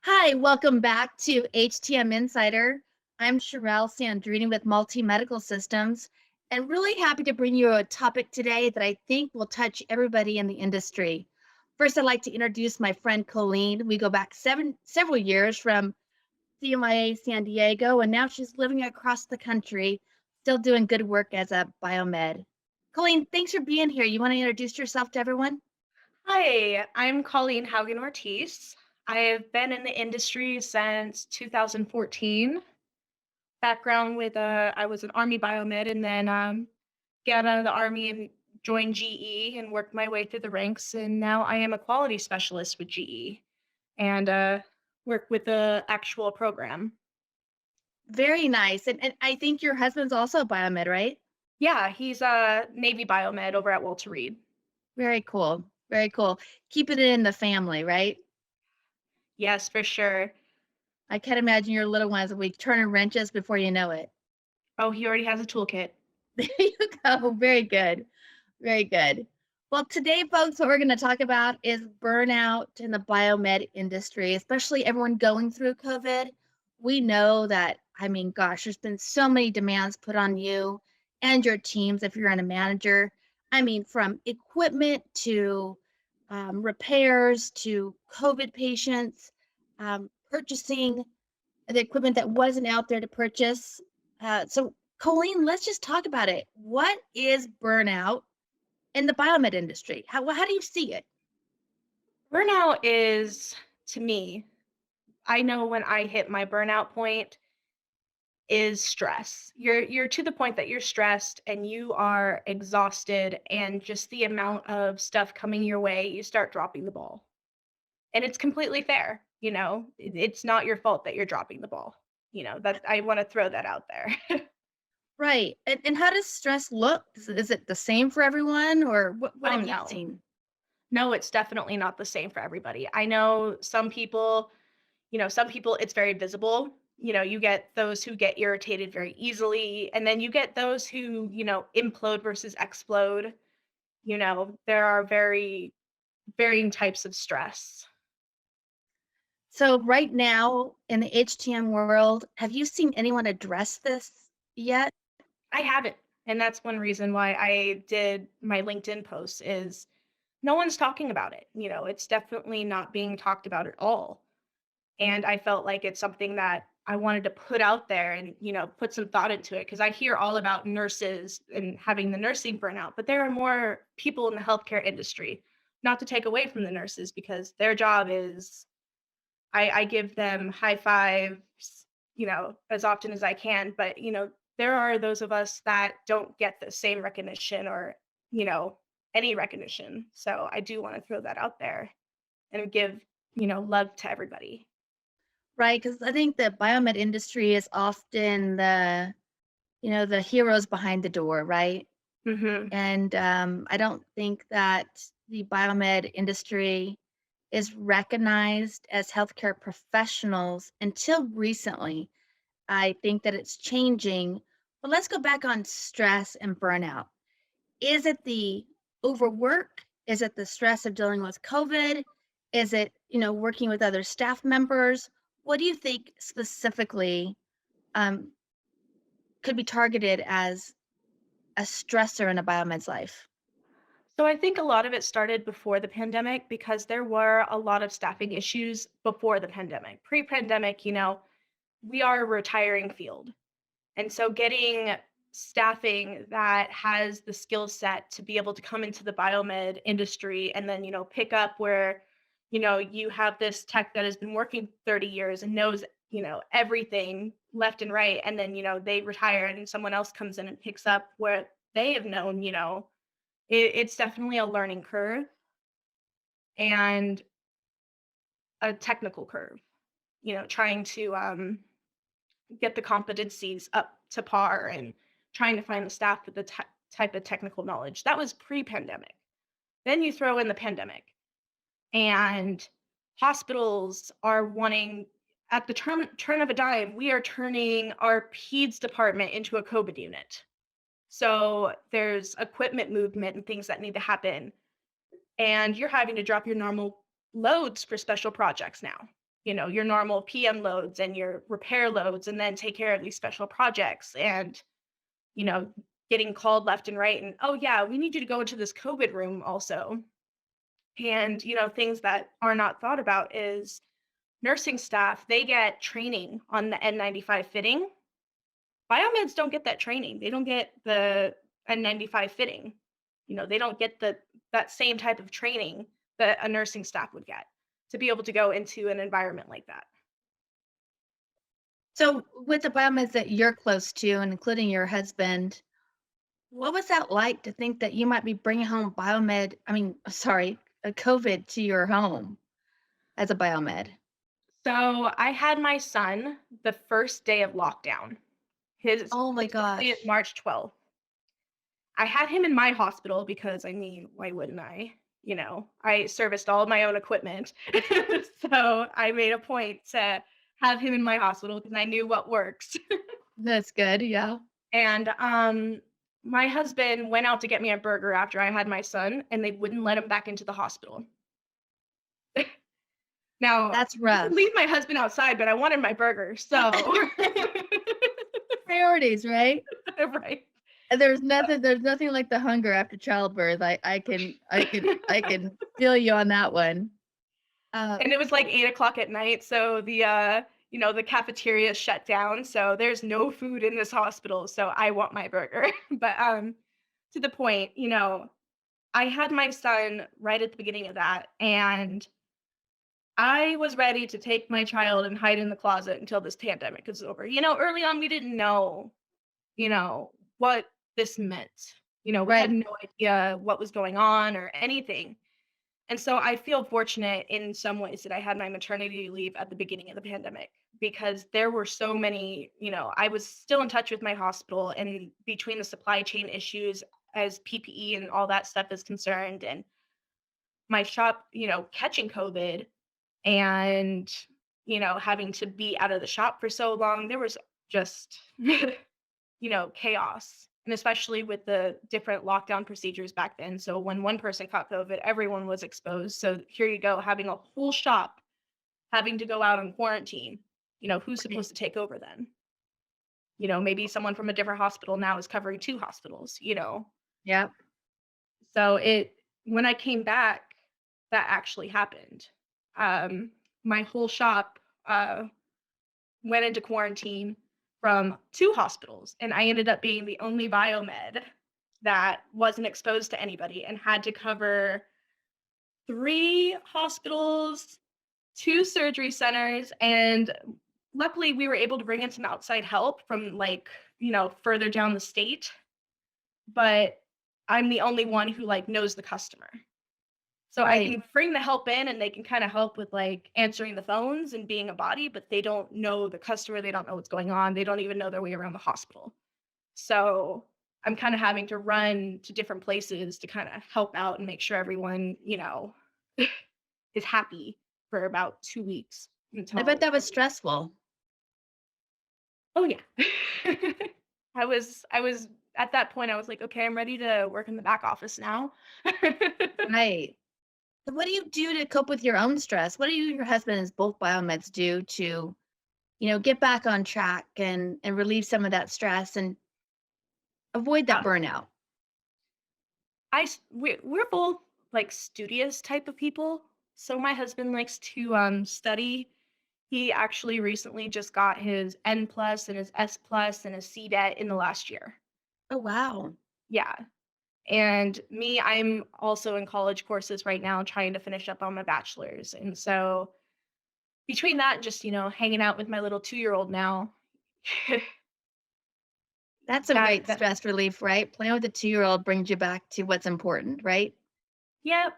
Hi, welcome back to HTM Insider. I'm Sherelle Sandrini with Multi Medical Systems, and really happy to bring you a topic today that I think will touch everybody in the industry. First, I'd like to introduce my friend Colleen. We go back several years from CMIA San Diego, and now she's living across the country, still doing good work as a biomed. Colleen, thanks for being here. You want to introduce yourself to everyone? Hi, I'm Colleen Haugen-Ortiz. I have been in the industry since 2014. Background with I was an Army biomed and then got out of the Army and joined GE and worked my way through the ranks. And now I am a quality specialist with GE and work with the actual program. Very nice. And I think your husband's also a biomed, right? Yeah, he's a Navy biomed over at Walter Reed. Very cool. Very cool. Keeping it in the family, right? Yes, for sure. I can't imagine your little ones will be turning wrenches before you know it. Oh, he already has a toolkit. There you go. Very good. Very good. Well, today, folks, what we're going to talk about is burnout in the biomed industry, especially everyone going through COVID. We know that, I mean, gosh, there's been so many demands put on you and your teams if you're in a manager. I mean, from equipment to repairs to COVID patients, purchasing the equipment that wasn't out there to purchase. So, Colleen, let's just talk about it. What is burnout in the biomed industry? How do you see it? Burnout is, to me, I know when I hit my burnout point is stress. You're to the point that you're stressed and you are exhausted and just the amount of stuff coming your way, you start dropping the ball. And it's completely fair, you know? It's not your fault that you're dropping the ball. That I want to throw that out there. Right. And how does stress look? Is it the same for everyone, or what Oh have you no. seen? No, it's definitely not the same for everybody. I know some people it's very visible. You get those who get irritated very easily, and then you get those who, implode versus explode. There are very varying types of stress. So right now in the HTM world, have you seen anyone address this yet? I haven't. And that's one reason why I did my LinkedIn post is no one's talking about it. It's definitely not being talked about at all. And I felt like it's something that I wanted to put out there and, put some thought into it because I hear all about nurses and having the nursing burnout, but there are more people in the healthcare industry, not to take away from the nurses because their job is I give them high fives, as often as I can. But, there are those of us that don't get the same recognition or, you know, any recognition. So I do want to throw that out there and give, love to everybody. Right, because I think the biomed industry is often the heroes behind the door, right? Hmm. And I don't think that the biomed industry is recognized as healthcare professionals until recently. I think that it's changing. But let's go back on stress and burnout. Is it the overwork? Is it the stress of dealing with COVID? Is it, working with other staff members? What do you think specifically um, could be targeted as a stressor in a biomed's life? So I think a lot of it started before the pandemic because there were a lot of staffing issues before the pandemic. Pre-pandemic, we are a retiring field. And so getting staffing that has the skill set to be able to come into the biomed industry and then, pick up where, you have this tech that has been working 30 years and knows, everything left and right. And then, they retire and someone else comes in and picks up where they have known, it's definitely a learning curve and a technical curve, trying to get the competencies up to par and trying to find the staff with the type of technical knowledge. That was pre-pandemic. Then you throw in the pandemic, and hospitals are wanting at the turn of a dime, we are turning our peds department into a COVID unit. So there's equipment movement and things that need to happen, and you're having to drop your normal loads for special projects now. your normal PM loads and your repair loads, and then take care of these special projects and, you know, getting called left and right. And, oh, yeah, we need you to go into this COVID room also. And, things that are not thought about is nursing staff, they get training on the N95 fitting. Biomeds don't get that training. They don't get the N95 fitting. They don't get that same type of training that a nursing staff would get to be able to go into an environment like that. So, with the biomeds that you're close to, and including your husband, what was that like to think that you might be bringing home sorry, a COVID to your home as a biomed? So I had my son the first day of lockdown. Oh my His birthday is gosh. March 12th. I had him in my hospital because, I mean, why wouldn't I? I serviced all of my own equipment. So I made a point to have him in my hospital because I knew what works. That's good, yeah. And my husband went out to get me a burger after I had my son, and they wouldn't let him back into the hospital. Now, That's you can leave rough. my husband outside, but I wanted my burger, so Priorities, right? right. And there's nothing like the hunger after childbirth. I can feel you on that one. And it was like 8 o'clock at night, so the cafeteria shut down, so there's no food in this hospital, so I want my burger. But, to the point, I had my son right at the beginning of that, and I was ready to take my child and hide in the closet until this pandemic is over. Early on, we didn't know, what this meant. We had Right. no idea what was going on or anything. And so I feel fortunate in some ways that I had my maternity leave at the beginning of the pandemic because there were so many, I was still in touch with my hospital, and between the supply chain issues as PPE and all that stuff is concerned, and my shop, catching COVID and, having to be out of the shop for so long, there was just, chaos. And especially with the different lockdown procedures back then. So when one person caught COVID, everyone was exposed. So here you go, having a whole shop having to go out on quarantine. Who's Right. supposed to take over then? Maybe someone from a different hospital now is covering two hospitals. Yep. So when I came back, that actually happened. Um, my whole shop went into quarantine from two hospitals, and I ended up being the only biomed that wasn't exposed to anybody and had to cover three hospitals, two surgery centers, and luckily we were able to bring in some outside help from, like, further down the state, but I'm the only one who, like, knows the customer. So I Right. can bring the help in, and they can kinda help with, like, answering the phones and being a body, but they don't know the customer, they don't know what's going on, they don't even know their way around the hospital. So, I'm kinda having to run to different places to kinda help out and make sure everyone, is happy for about 2 weeks I bet until that was stressful. Oh, yeah. I was at that point, I was like, "Okay, I'm ready to work in the back office now." Right. So what do you do to cope with your own stress? What do you and your husband as both biomeds do to, get back on track and relieve some of that stress and avoid that Um, burnout? we're both, like, studious type of people. So my husband likes to, study. He actually recently just got his N plus and his S plus and his CDET in the last year. Oh, wow. Yeah. And me, I'm also in college courses right now trying to finish up on my bachelor's. And so between that and just, hanging out with my little 2-year-old now, That's some great that stress relief, right? Playing with a 2-year-old brings you back to what's important, right? yep,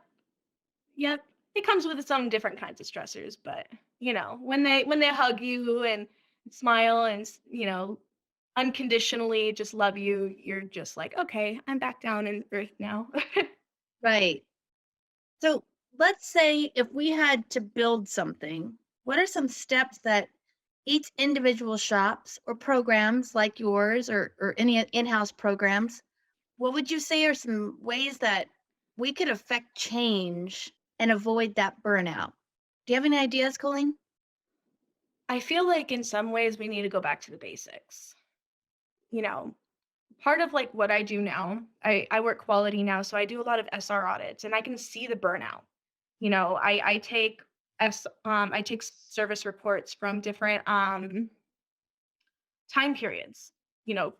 yep. It comes with its own different kinds of stressors, but when they hug you and smile and unconditionally just love you, you're just like, okay, I'm back down in earth now. Right. So let's say if we had to build something, what are some steps that each individual shops or programs like yours or any in-house programs, what would you say are some ways that we could affect change and avoid that burnout? Do you have any ideas, Colleen? I feel like in some ways we need to go back to the basics. You know, part of like what I do now, I work quality now, so I do a lot of SR audits and I can see the burnout. I take I take service reports from different time periods, you know,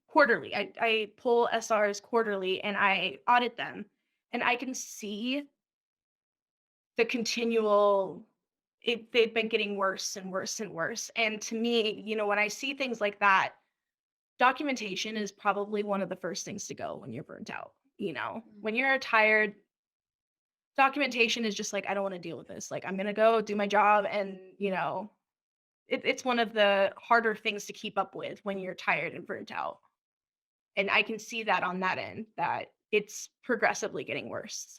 quarterly. I pull SRs quarterly and I audit them and I can see the continual they've been getting worse and worse and worse. And to me, when I see things like that, documentation is probably one of the first things to go when you're burnt out. When you're tired, documentation is just like, I don't want to deal with this. Like, I'm going to go do my job. And, it's one of the harder things to keep up with when you're tired and burnt out. And I can see that on that end, that it's progressively getting worse.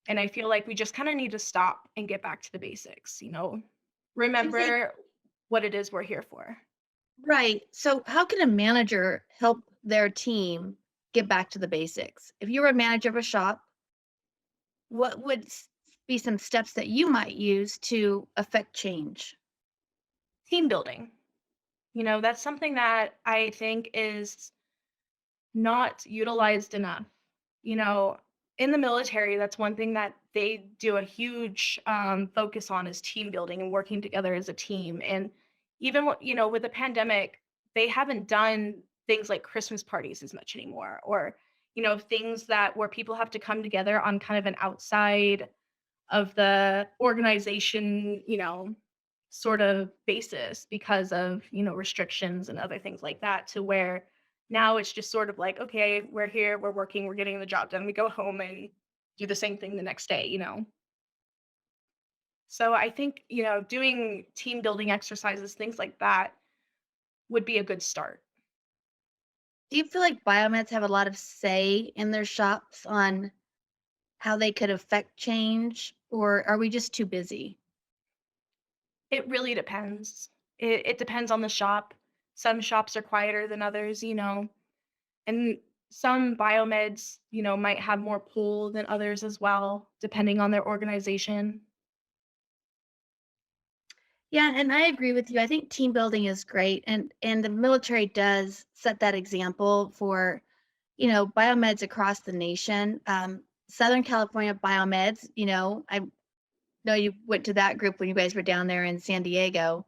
And I feel like we just kind of need to stop and get back to the basics, Seems like remember what it is we're here for. right. So, how can a manager help their team get back to the basics? If you were a manager of a shop, what would be some steps that you might use to affect change? Team building, that's something that I think is not utilized enough. You know, in the military, that's one thing that they do a huge focus on is team building and working together as a team. And even with the pandemic, they haven't done things like Christmas parties as much anymore, or things that where people have to come together on kind of an outside of the organization, sort of basis because of, restrictions and other things like that, to where now it's just sort of like, okay, we're here, we're working, we're getting the job done. We go home and do the same thing the next day. So I think, doing team building exercises, things like that would be a good start. Do you feel like biomeds have a lot of say in their shops on how they could affect change, or are we just too busy? It really depends. It depends on the shop. Some shops are quieter than others, and some biomeds, might have more pull than others as well, depending on their organization. Yeah, and I agree with you. I think team building is great, and the military does set that example for biomeds across the nation. Southern California biomeds. I know you went to that group when you guys were down there in San Diego.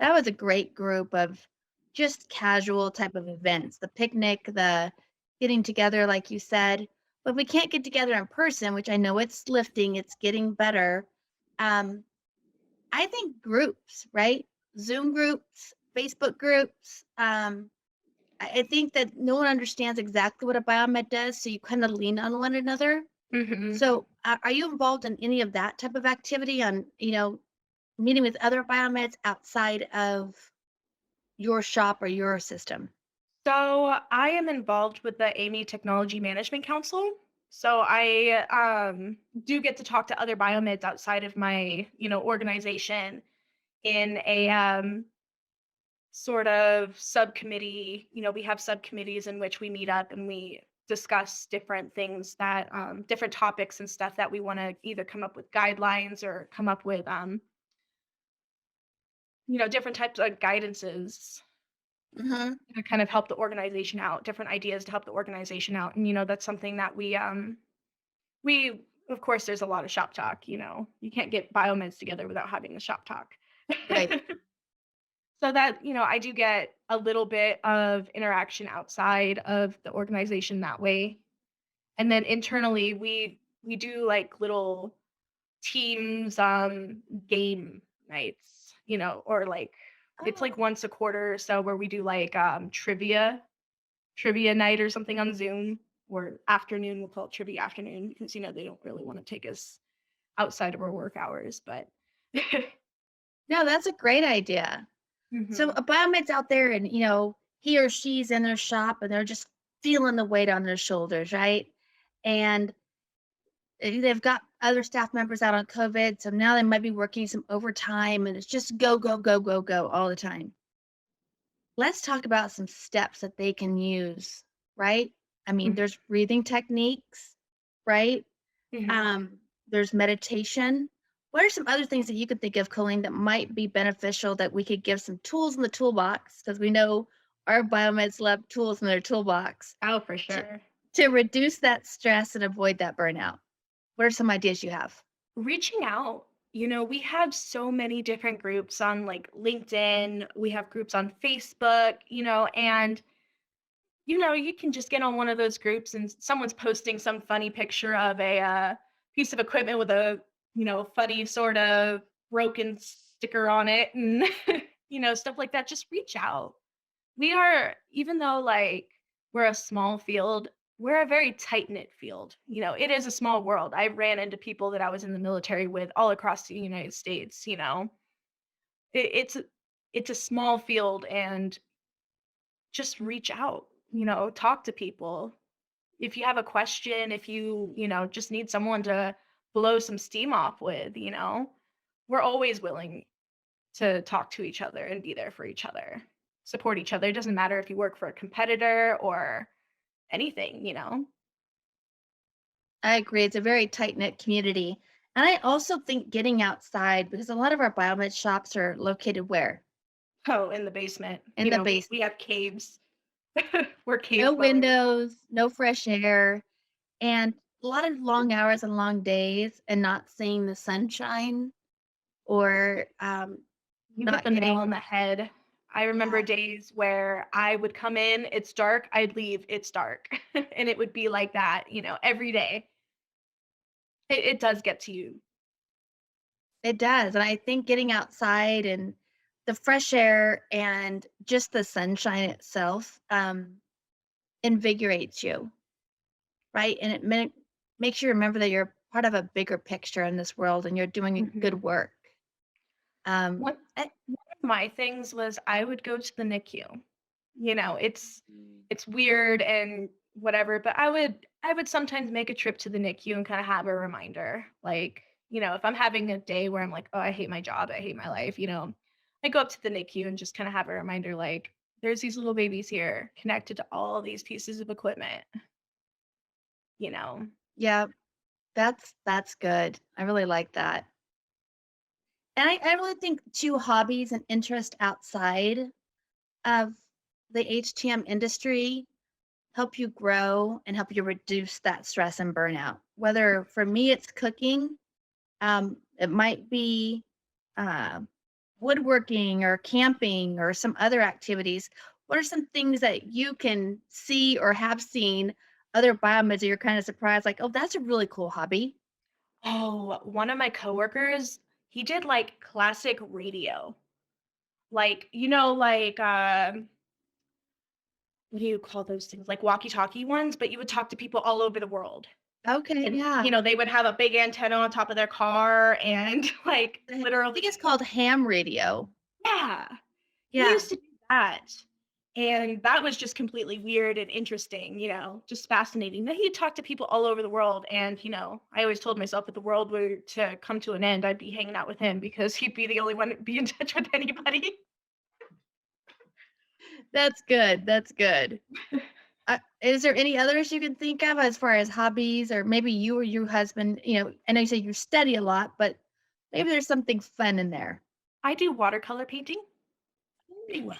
That was a great group of just casual type of events. The picnic, the getting together, like you said. But we can't get together in person, which I know it's lifting. It's getting better. Um, I think groups, right? Zoom groups, Facebook groups. I think that no one understands exactly what a biomed does, so you kind of lean on one another. Hmm. So, are you involved in any of that type of activity on, meeting with other biomeds outside of your shop or your system? So I am involved with the AMI Technology Management Council. So I do get to talk to other biomeds outside of my, organization in a sort of subcommittee. We have subcommittees in which we meet up and we discuss different things that different topics and stuff that we want to either come up with guidelines or come up with different types of guidances Mhm. to kind of help the organization out, different ideas to help the organization out. And that's something that we of course there's a lot of shop talk. You can't get biomeds together without having the shop talk. Right. So that, I do get a little bit of interaction outside of the organization that way. And then internally we do like little teams game nights, or like it's like Oh, once a quarter or so where we do like trivia night or something on Zoom, or afternoon, we'll call it trivia afternoon because they don't really want to take us outside of our work hours, but no, that's a great idea. So Mhm. a biomed's out there and, he or she's in their shop and they're just feeling the weight on their shoulders, right? And they've got other staff members out on COVID, so now they might be working some overtime and it's just go, go, go, go, go all the time. Let's talk about some steps that they can use, right? I mean, Mhm. there's breathing techniques, right? Mhm. Um, there's meditation. What are some other things that you could think of, Colleen, that might be beneficial that we could give some tools in the toolbox? Because we know our biomeds love tools in their toolbox Oh, for to, sure. to reduce that stress and avoid that burnout. What are some ideas you have? Reaching out. We have so many different groups on like LinkedIn, we have groups on Facebook, and you can just get on one of those groups and someone's posting some funny picture of a piece of equipment with a, funny sort of broken sticker on it and, stuff like that. Just reach out. We are, even though like we're a small field, we're a very tight knit field. It is a small world. I ran into people that I was in the military with all across the United States. It's it's a small field, and just reach out, talk to people. If you have a question, if you, just need someone to blow some steam off with, we're always willing to talk to each other and be there for each other, support each other. It doesn't matter if you work for a competitor or anything. I agree. It's a very tight knit community. And I also think getting outside, because a lot of our biomed shops are located where? Oh, in the basement, In the we basement. have caves. We're No cave dwellers. windows, no fresh air, and a lot of long hours and long days and not seeing the sunshine or You hit not the nail on getting, the head. I remember yeah, days where I would come in, it's dark, I'd leave, it's dark. And it would be like that, every day. It does get to you. it does. And I think getting outside and the fresh air and just the sunshine itself invigorates you, right? And makes you remember that you're part of a bigger picture in this world and you're doing Mhm. good work. Um, One of my things was I would go to the NICU. It's Mm. it's weird and whatever, but I would sometimes make a trip to the NICU and kind of have a reminder. Like, if I'm having a day where I'm like, oh, I hate my job, I hate my life, I go up to the NICU and just kind of have a reminder like there's these little babies here connected to all these pieces of equipment, you know. yeah, that's good. I really like that. And I really think too, hobbies and interest outside of the HTM industry help you grow and help you reduce that stress and burnout. Whether for me it's cooking, it might be uh, woodworking or camping or some other activities. What are some things that you can see or have seen other biomeds that you're kind of surprised, like, oh, that's a really cool hobby? Oh, one of my coworkers, he did like classic radio. Like, what do you call those things? Like walkie-talkie ones, but you would talk to people all over the world. Okay, And, yeah. they would have a big antenna on top of their car and like I think it's literally, called ham radio. yeah. He Yeah. used to do that. And that was just completely weird and interesting, just fascinating. That he'd talk to people all over the world. And, I always told myself if the world were to come to an end, I'd be hanging out with him because he'd be the only one to be in touch with anybody. That's good. That's good. Is there any others you can think of as far as hobbies, or maybe you or your husband? I know you say you study a lot, but maybe there's something fun in there. I do watercolor painting. Ooh,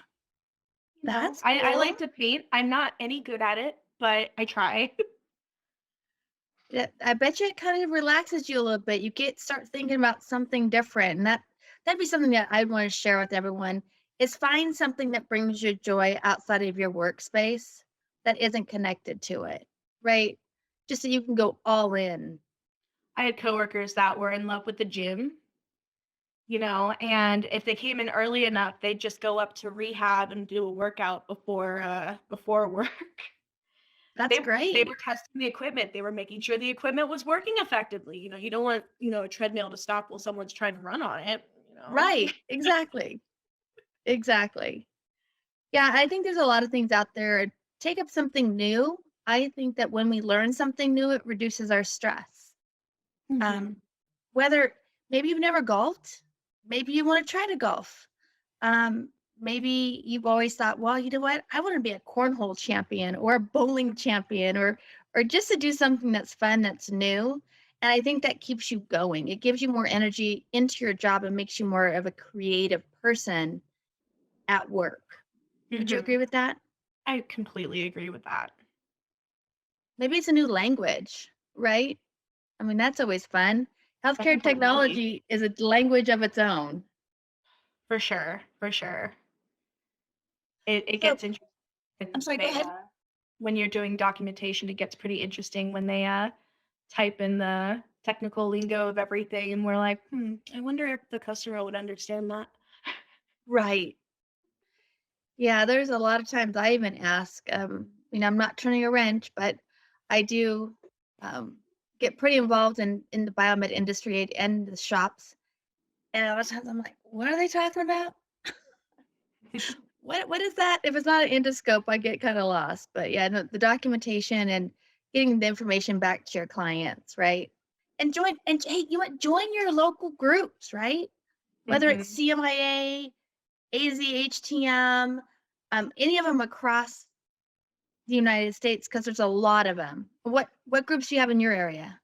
that's I like cool. to paint. I'm not any good at it, but I try. Yeah, I bet you it kind of relaxes you a little bit. You get start thinking about something different, and that'd be something that I'd want to share with everyone. Is find something that brings you joy outside of your workspace that isn't connected to it, right? Just so you can go all in. I had coworkers that were in love with the gym, and if they came in early enough, they'd just go up to rehab and do a workout before work. That's They great. were testing the equipment. They were making sure the equipment was working effectively. You don't want, a treadmill to stop while someone's trying to run on it. Right. Exactly. Exactly. Yeah, I think there's a lot of things out there. Take up something new. I think that when we learn something new, it reduces our stress. Mhm. Um, whether maybe you've never golfed, maybe you want to try to golf. Maybe you've always thought, well, you know what? I want to be a cornhole champion or a bowling champion or just to do something that's fun, that's new. And I think that keeps you going. It gives you more energy into your job and makes you more of a creative person at work. Would you Mhm. agree with that? I completely agree with that. Maybe it's a new language, right? I mean, that's always fun. I Healthcare think it will be. technology is a language of its own. For sure, for sure. It So, gets interesting I'm when sorry, go ahead. when you're doing documentation, it gets pretty interesting when they, type in the technical lingo of everything, and we're like, "Hmm, I wonder if the customer would understand that." Right. Yeah, there's a lot of times I even ask, I'm not turning a wrench, but I do um, get pretty involved in the biomed industry and the shops. And a lot of times I'm like, what are they talking about? What is that? If it's not an endoscope, I get kind of lost. But yeah, no, the documentation and getting the information back to your clients, right? And join and hey, join your local groups, right? Whether it's Mhm. CMIA, AZHTM, any of them across the United States, because there's a lot of them. What groups do you have in your area?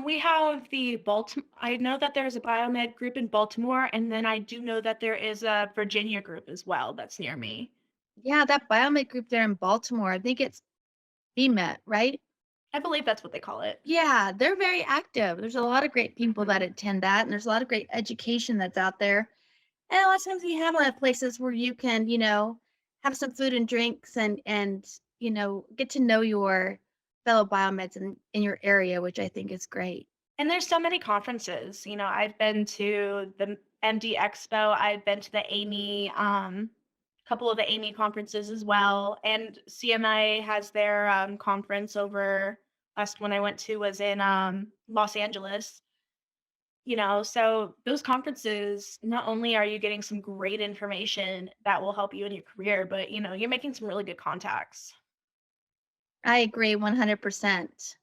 We have the Baltimore. I know that there's a biomed group in Baltimore, and then I do know that there is a Virginia group as well that's near me. Yeah, that biomed group there in Baltimore, I think it's BMET, right? I believe that's what they call it. Yeah, they're very active. There's a lot of great people that attend that, and there's a lot of great education that's out there. And a lot of times we have a lot of places where you can, have some food and drinks and get to know your fellow biomeds in your area, which I think is great. And there's so many conferences. I've been to the MD Expo, I've been to the AME, couple of the AME conferences as well, and CMI has their conference over. Last one I went to was in Los Angeles. So those conferences, not only are you getting some great information that will help you in your career, but you're making some really good contacts. I agree 100%.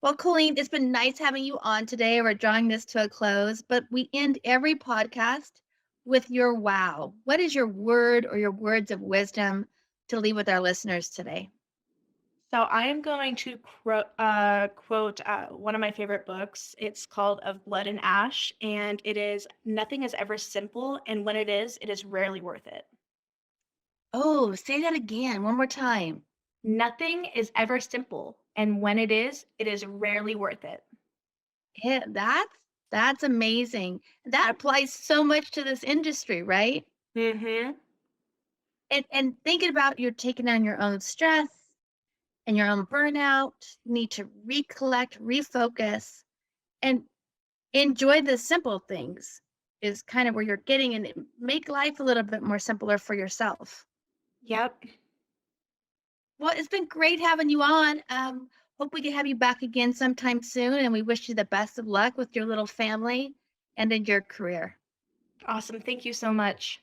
Well, Colleen, it's been nice having you on today. We're drawing this to a close, but we end every podcast with your wow. What is your word or your words of wisdom to leave with our listeners today? So I am going to quote one of my favorite books. It's called Of Blood and Ash, and it is nothing is ever simple, and when it is rarely worth it. Oh, say that again, one more time. Nothing is ever simple, and when it is rarely worth it. Yeah, that's amazing. That applies so much to this industry, right? Mm-hmm. And thinking about you're taking on your own stress and your own burnout, you need to recollect, refocus, and enjoy the simple things is kind of where you're getting and make life a little bit more simpler for yourself. Yep. Well, it's been great having you on. Hope we can have you back again sometime soon, and we wish you the best of luck with your little family and in your career. Awesome. Thank you so much.